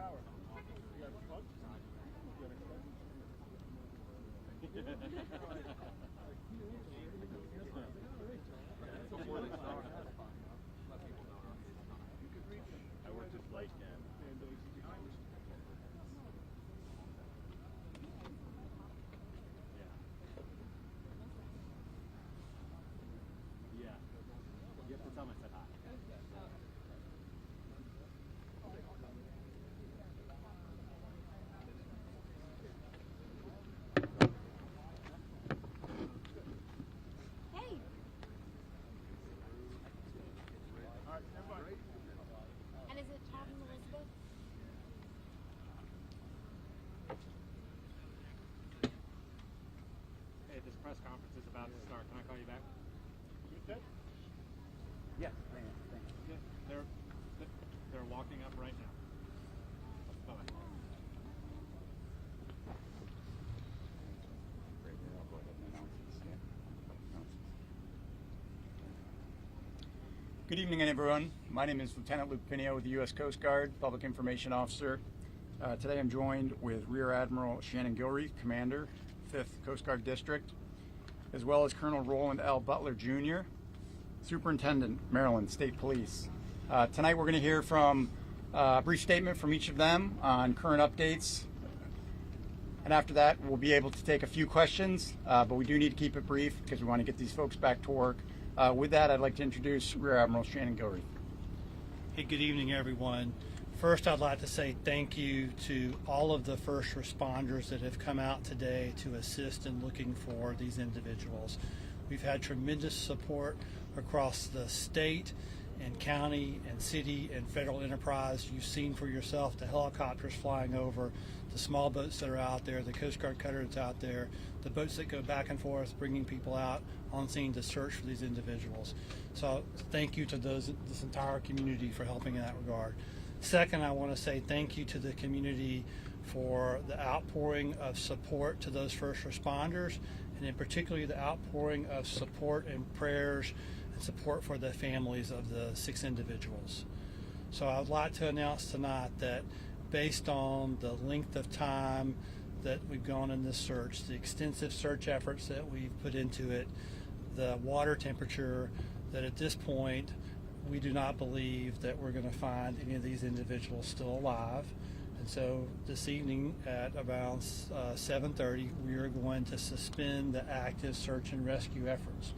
I worked with Blake and yeah. You have to tell him I said hi. Hey. And is it Tom and Elizabeth? Hey, this press conference is about to start. Can I call you back? Yes, I am. Thank you. Yeah, they're walking up right now. Bye-bye. Great. I'll go ahead and announce this. Yeah. Good evening, everyone. My name is Lieutenant Luke Pinio with the U.S. Coast Guard, Public Information Officer. Today I'm joined with Rear Admiral Shannon Gilreath, Commander, 5th Coast Guard District, as well as Colonel Roland L. Butler, Jr., Superintendent, Maryland State Police. Tonight we're going to hear from a brief statement from each of them on current updates. And after that, we'll be able to take a few questions, but we do need to keep it brief because we want to get these folks back to work. With that, I'd like to introduce Rear Admiral Shannon Gilreath. Hey, good evening, everyone. First, I'd like to say thank you to all of the first responders that have come out today to assist in looking for these individuals. We've had tremendous support across the state and county and city and federal enterprise. You've seen for yourself the helicopters flying over, the small boats that are out there, the Coast Guard cutter that's out there, the boats that go back and forth bringing people out on scene to search for these individuals. So thank you to this entire community for helping in that regard. Second, I want to say thank you to the community for the outpouring of support to those first responders, and in particular the outpouring of support and prayers and support for the families of the 6 individuals. So I would like to announce tonight that based on the length of time that we've gone in this search, the extensive search efforts that we've put into it, the water temperature, that at this point we do not believe that we're going to find any of these individuals still alive. And so this evening at around 7:30, we are going to suspend the active search and rescue efforts.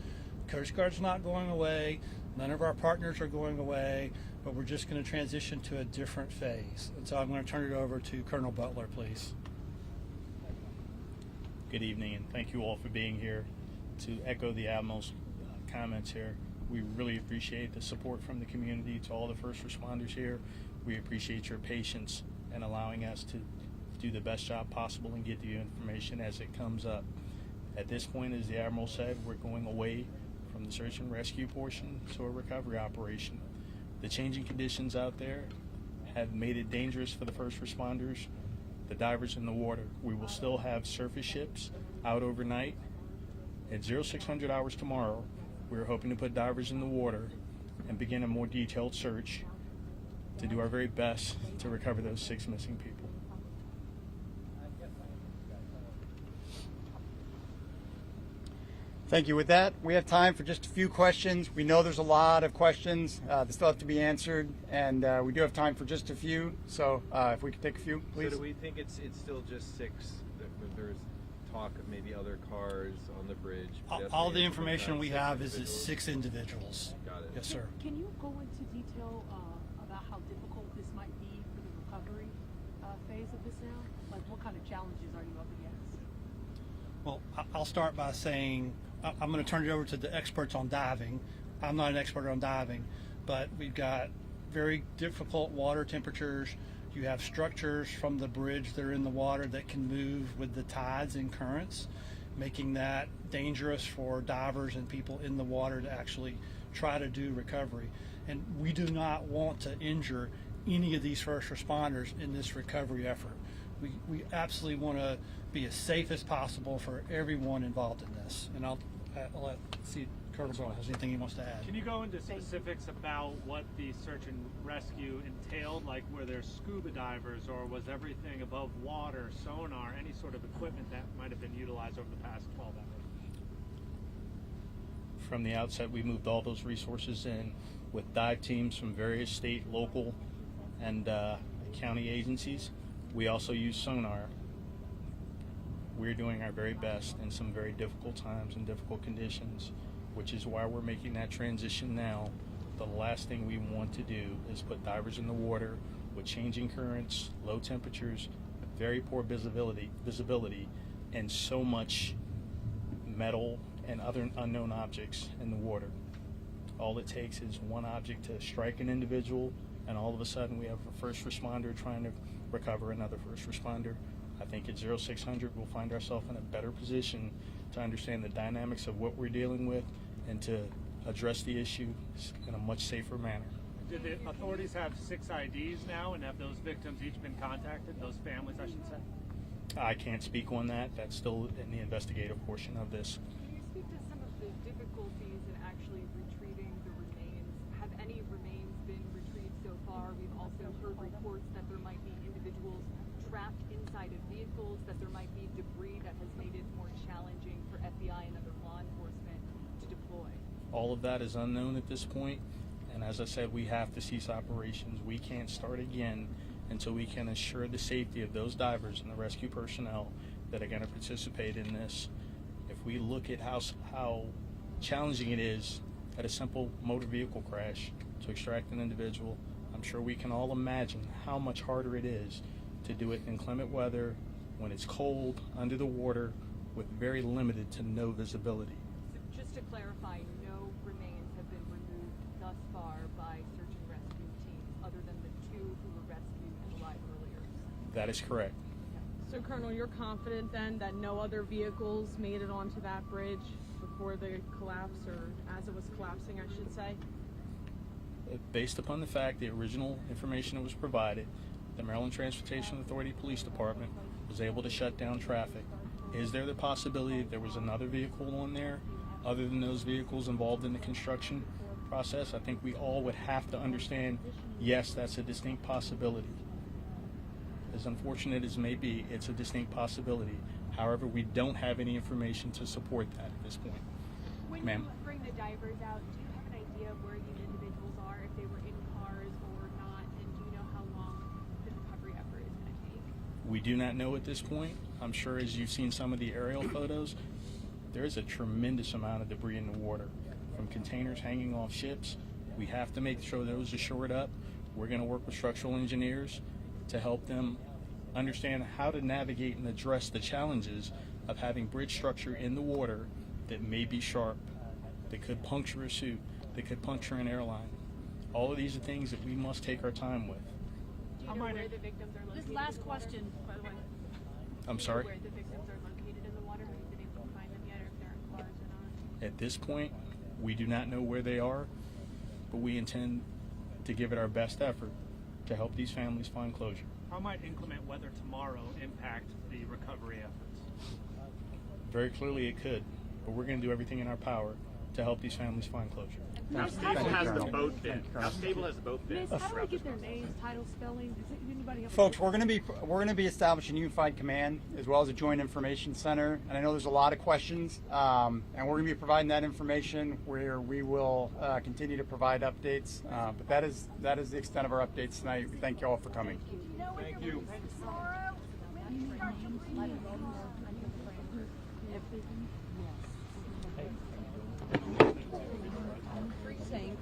Coast Guard's not going away. None of our partners are going away, but we're just going to transition to a different phase. And so I'm going to turn it over to Colonel Butler, please. Good evening, and thank you all for being here. To echo the Admiral's comments here, we really appreciate the support from the community. To all the first responders here, we appreciate your patience and allowing us to do the best job possible and get the information as it comes up. At this point, as the Admiral said, we're going away from the search and rescue portion to a recovery operation. The changing conditions out there have made it dangerous for the first responders, the divers in the water. We will still have surface ships out overnight. At 0600 hours tomorrow, we're hoping to put divers in the water and begin a more detailed search to do our very best to recover those 6 missing people. Thank you. With that, we have time for just a few questions. We know there's a lot of questions that still have to be answered, and we do have time for just a few. So if we could take a few, please. So do we think it's still just 6? There's talk of maybe other cars on the bridge? All the information we have is it's 6 individuals. Got it. Yes, sir. Can you go into detail about how difficult this might be for the recovery phase of this now? Like, what kind of challenges are you up against? Well, I'll start by saying I'm going to turn it over to the experts on diving. I'm not an expert on diving, but we've got very difficult water temperatures. You have structures from the bridge that are in the water that can move with the tides and currents, making that dangerous for divers and people in the water to actually try to do recovery. And we do not want to injure any of these first responders in this recovery effort. We absolutely want to be as safe as possible for everyone involved in this. And I'll let Colonel Brown has anything he wants to add. Can you go into specifics about what the search and rescue entailed? Like, were there scuba divers, or was everything above water, sonar, any sort of equipment that might have been utilized over the past 12 hours? From the outset, we moved all those resources in with dive teams from various state, local, and county agencies. We also use sonar. We're doing our very best in some very difficult times and difficult conditions, which is why we're making that transition now. The last thing we want to do is put divers in the water with changing currents, low temperatures, very poor visibility, and so much metal and other unknown objects in the water. All it takes is one object to strike an individual, and all of a sudden we have a first responder trying to recover another first responder. I think at 0600 we'll find ourselves in a better position to understand the dynamics of what we're dealing with and to address the issue in a much safer manner. Did the authorities have 6 IDs now, and have those victims each been contacted, those families I should say? I can't speak on that. That's still in the investigative portion of this. Can you speak to some of the difficulties in actually retrieving the remains? Have any remains been retrieved so far? We've also heard reports that there might be individuals trapped inside of vehicles, that there might be debris that has made it more challenging for FBI and other law enforcement to deploy. All of that is unknown at this point, and as I said, we have to cease operations. We can't start again until we can assure the safety of those divers and the rescue personnel that are going to participate in this. If we look at how challenging it is at a simple motor vehicle crash to extract an individual, I'm sure we can all imagine how much harder it is to do it in inclement weather, when it's cold, under the water, with very limited to no visibility. So just to clarify, no remains have been removed thus far by search and rescue teams, other than the 2 who were rescued and alive earlier? That is correct. So, Colonel, you're confident then that no other vehicles made it onto that bridge before the collapse, or as it was collapsing, I should say? Based upon the fact the original information that was provided, the Maryland Transportation Authority Police Department was able to shut down traffic. Is there the possibility that there was another vehicle on there other than those vehicles involved in the construction process? I think we all would have to understand, yes, that's a distinct possibility. As unfortunate as it may be, it's a distinct possibility. However, we don't have any information to support that at this point. When Ma'am? you bring the divers out, do you have an idea of where these individuals are, if they were in cars or not, and do you know how long the recovery effort is going to take? We do not know at this point. I'm sure as you've seen some of the aerial photos, there is a tremendous amount of debris in the water, from containers hanging off ships. We have to make sure those are shored up. We're going to work with structural engineers to help them understand how to navigate and address the challenges of having bridge structure in the water that may be sharp, that could puncture a suit, that could puncture an airline. All of these are things that we must take our time with. Do you know where the victims are located? This last in the water? question, by the way. I'm sorry? Where the victims are located in the water? Have you been able to find them yet, or if they're in cars or not? At this point, we do not know where they are, but we intend to give it our best effort to help these families find closure. How might inclement weather tomorrow impact the recovery efforts? Very clearly it could, but we're going to do everything in our power to help these families find closure. How stable has the boat been? Thank you, How stable has the boat been? Miss, how do we get their names, title, spelling? Does anybody have? Folks, we're going to be establishing a unified command as well as a joint information center, and I know there's a lot of questions, and we're going to be providing that information where we will continue to provide updates. But that is the extent of our updates tonight. We thank you all for coming. Thank you. Saying